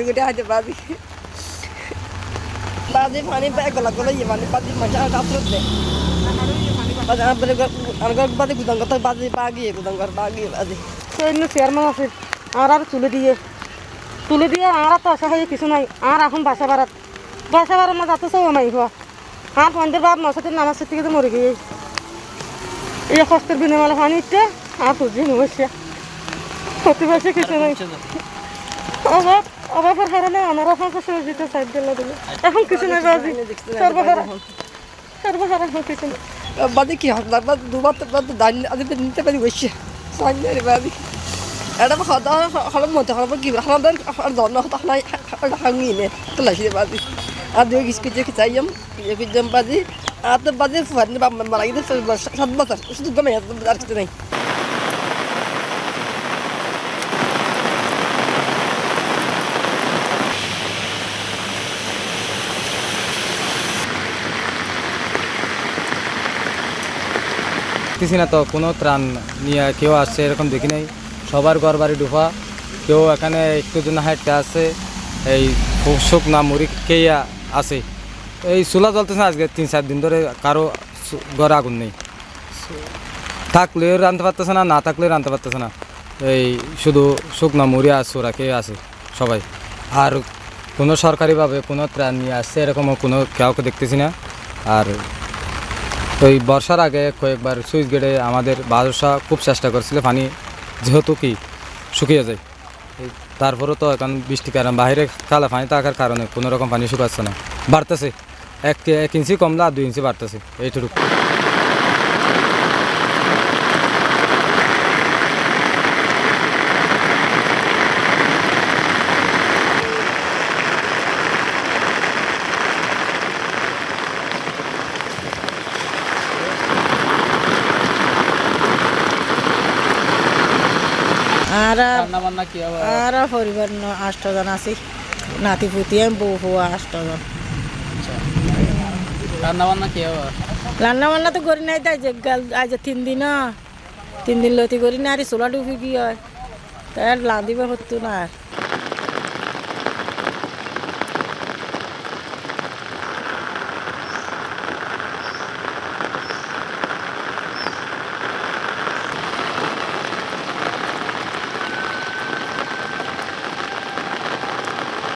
করে আইতে পারি বাজি পানি গলা গলা ইয়ে মানে বাজি মাঝে রাত্রে দেয় বাজি গুদাম কথা বাজি বাগিয়ে গুদাম ঘর বাগিয়ে বাজি চেয়ারম্যান আছে আর তুলে দিয়ে আর তো আসা হয় কিছু নাই আর এখন বাসা বাড়ার না যাতে সব নাই হওয়া আর পঞ্চের বাপ মশাতের নামাজ থেকে তো মরে গিয়ে এই কষ্টের বিনিময়ে পানি উঠতে আর বুঝি সমস্যা প্রতিবেশী কিছু নাই অভাবের কারণে আমার আপনাকে সহযোগিতা সাইড দিলে দিলে এখন কিছু নাই বাজি সর্বহারা কিছু নেই বাজি কি হয় দুবার দান আদিতে নিতে পারি বসে সাইড বাজি এটা খারাপ মতো খারাপ কি আমাদের ধর্ম হাঙিনে তো লাসিয়ে বাজি আর দুই কিছু চাইম বাজি আর তো বাজি মারা গেছে 7 বছর শুধু গমে আর কিছু নেই দেখতেছি না তো কোনো ত্রাণ নিয়ে কেউ আসছে এরকম দেখি নাই সবার ঘর বাড়ি ডুফা কেউ এখানে একটু জন্য হাইটটা আছে এই শুকনা মুড়ি কেয়া আছে এই চুলা জ্বলতেছে না আজকে 3-4 দিন ধরে কারো ঘরে আগুন নেই থাকলেও রাঁধতে পারতেছে না থাকলেও রাঁধতে পারতেছে না এই শুধু শুকনা মুড়ি আর চোরা খেয়ে আছে সবাই আর কোনো সরকারিভাবে কোনো ত্রাণ নিয়ে আসছে এরকমও কোনো কাউকে দেখতেছি না আর ওই বর্ষার আগে কয়েকবার সুইচ গেটে আমাদের বাদশা খুব চেষ্টা করছিল পানি যেহেতু কি শুকিয়ে যায় তারপরেও তো এখন বৃষ্টি কারণ বাইরে কালা পানি থাকার কারণে কোনো রকম পানি শুকাচ্ছে না বাড়তেছে 1 ইঞ্চি কমলে আর 2 ইঞ্চি বাড়তেছে এইটুকু আর পরিবার 8 জন আছি নাতি পুতি বউ হওয়া 8 জন রান্না বান্না তো করি নাই তাই আজ 3 দিন লতি করি না আর চোলা ডুবি কি হয় তাই রাঁধিব হতো না আর